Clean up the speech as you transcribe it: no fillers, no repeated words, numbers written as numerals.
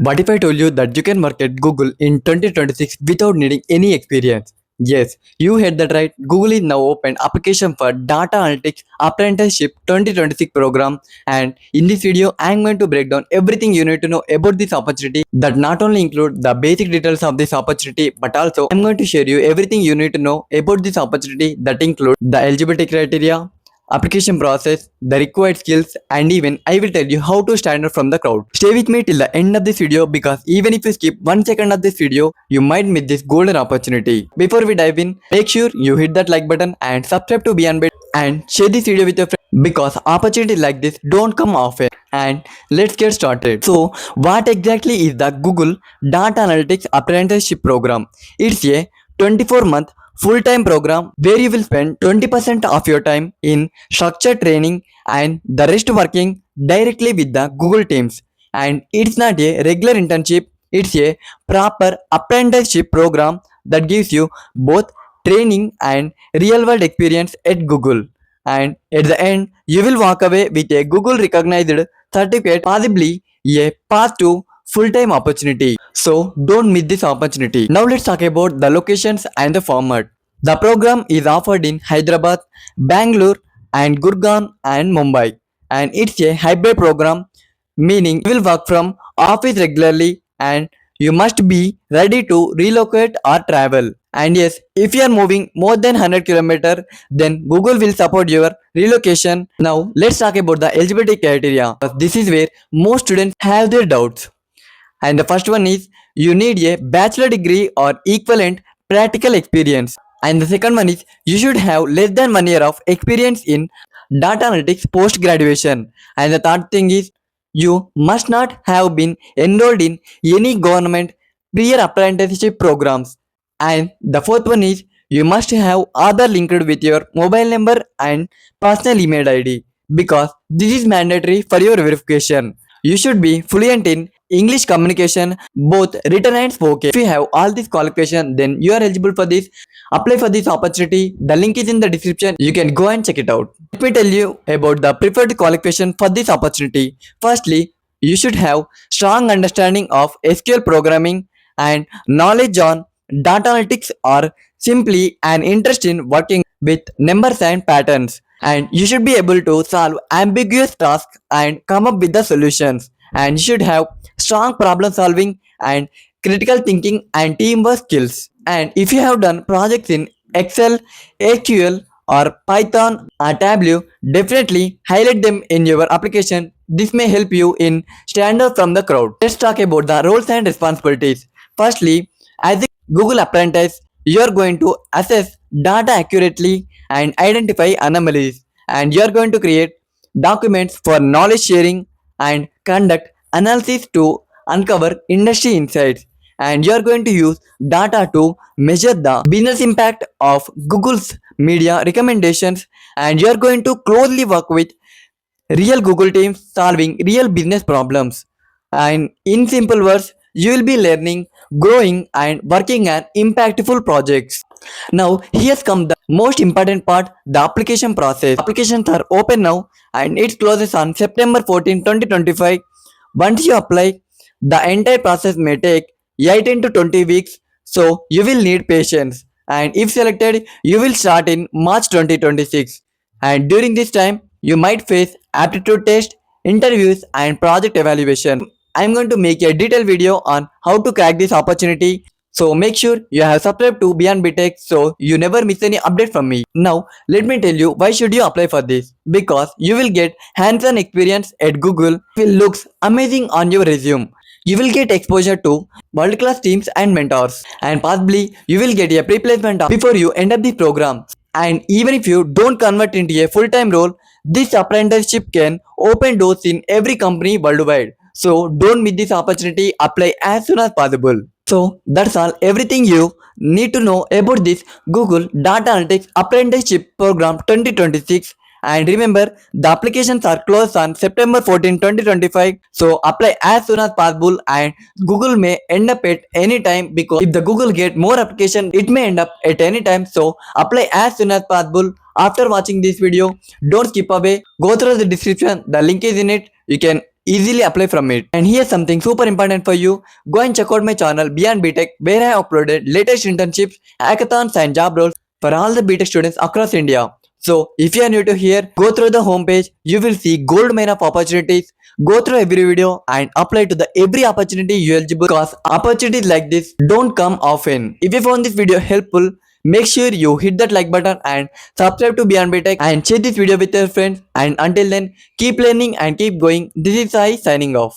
What if I told you that you can work at Google in 2026 without needing any experience? Yes, you heard that right. Google is now open application for Data Analytics Apprenticeship 2026 program, and in this video I am going to break down everything you need to know about this opportunity that not only include the basic details of this opportunity but also I am going to share you everything you need to know about this opportunity that include the eligibility criteria, application process, the required skills, and even I will tell you how to stand out from the crowd. Stay with me till the end of this video because even if you skip 1 second of this video, you might miss this golden opportunity. Before we dive in, make sure you hit that like button and subscribe to Beyond Bit and share this video with your friends because opportunities like this don't come often. And let's get started. So, what exactly is the Google Data Analytics Apprenticeship Program? It's a 24-month full-time program where you will spend 20% of your time in structured training and the rest working directly with the Google teams. And it's not a regular internship, it's a proper apprenticeship program that gives you both training and real-world experience at Google. And at the end, you will walk away with a Google recognized certificate, possibly a path to full-time opportunity. So don't miss this opportunity. Now let's talk about the locations and the format. The program is offered in Hyderabad, Bengaluru, and Gurgaon and Mumbai. And it's a hybrid program, meaning you will work from office regularly and you must be ready to relocate or travel. And yes, if you are moving more than 100 km, then Google will support your relocation. Now let's talk about the eligibility criteria. This is where most students have their doubts. And the first one is you need a bachelor degree or equivalent practical experience. And the second one is you should have less than 1 year of experience in data analytics post graduation. And the third thing is you must not have been enrolled in any government prior apprenticeship programs. And the fourth one is you must have Aadhaar linked with your mobile number and personal email ID because this is mandatory for your verification. You should be fluent in English communication, both written and spoken. If you have all these qualifications, then you are eligible for this. Apply for this opportunity. The link is in the description. You can go and check it out. Let me tell you about the preferred qualification for this opportunity. Firstly, you should have strong understanding of SQL programming and knowledge on data analytics or simply an interest in working with numbers and patterns. And you should be able to solve ambiguous tasks and come up with the solutions. And you should have strong problem solving and critical thinking and teamwork skills. And if you have done projects in Excel, SQL or Python or Tableau, definitely highlight them in your application. This may help you in stand out from the crowd. Let's talk about the roles and responsibilities. Firstly, as a Google apprentice, you are going to assess data accurately and identify anomalies, and you are going to create documents for knowledge sharing and conduct analysis to uncover industry insights, and you are going to use data to measure the business impact of Google's media recommendations, and you are going to closely work with real Google teams solving real business problems. And in simple words, you will be learning, growing, and working on impactful projects. Now, here's come the most important part, the application process. Applications are open now and it closes on September 14, 2025. Once you apply, the entire process may take 18 to 20 weeks, so you will need patience. And if selected, you will start in March 2026. And during this time, you might face aptitude test, interviews, and project evaluation. I am going to make a detailed video on how to crack this opportunity. So make sure you have subscribed to Beyond BTech so you never miss any update from me. Now let me tell you why should you apply for this. Because you will get hands-on experience at Google. It will looks amazing on your resume. You will get exposure to world-class teams and mentors. And possibly you will get a pre-placement before you end up the program. And even if you don't convert into a full-time role, this apprenticeship can open doors in every company worldwide. So don't miss this opportunity, apply as soon as possible. So that's all, everything you need to know about this Google Data Analytics Apprenticeship Program 2026. And remember, the applications are closed on September 14, 2025. So apply as soon as possible, and Google may end up at any time because if the Google get more application, it may end up at any time. So apply as soon as possible. After watching this video, don't skip away. Go through the description. The link is in it. You can easily apply from it. And here's something super important for you. Go and check out my channel Beyond BTech, where I uploaded latest internships, hackathons and job roles for all the BTech students across India. So if you are new to here, go through the homepage. You will see gold mine of opportunities. Go through every video and apply to the every opportunity you eligible, because opportunities like this don't come often. If you found this video helpful, make sure you hit that like button and subscribe to Beyond BTech and share this video with your friends. And until then, keep learning and keep going. This is Sai signing off.